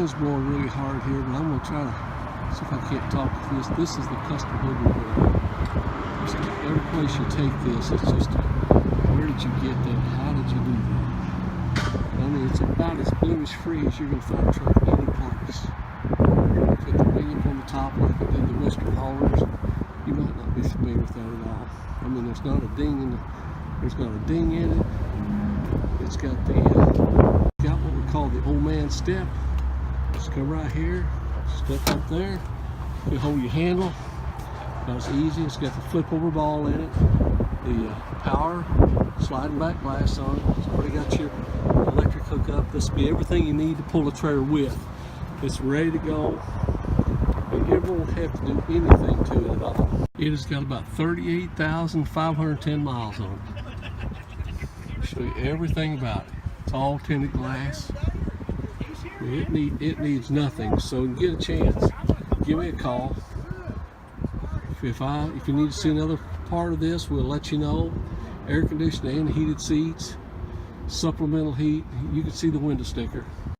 wind's blowing really hard here, but I'm going to try to see if I can't talk to this. This is the custom hood repair. Every place you take this, it's just, where did you get that? How did you do that? I mean, it's about as blemish free as you're going to find a truck any place. Put the wing up on the top like they did the Western haulers. You might not be familiar with that at all. I mean, there's not a ding in there's not a ding in it. It's got the got what we call the old man step. Just come right here, step up there. You hold your handle. It's easy. It's got the flip over ball in it. The power sliding back glass on it. It's already got your electric hookup. This will be everything you need to pull the trailer with. It's ready to go. You never won't have to do anything to it at all. It has got about 38,510 miles on it. I'll show you everything about it. It's all tinted glass. It needs nothing. So when you get a chance, give me a call. If you need to see another part of this, we'll let you know. Air conditioning and heated seats, supplemental heat. You can see the window sticker.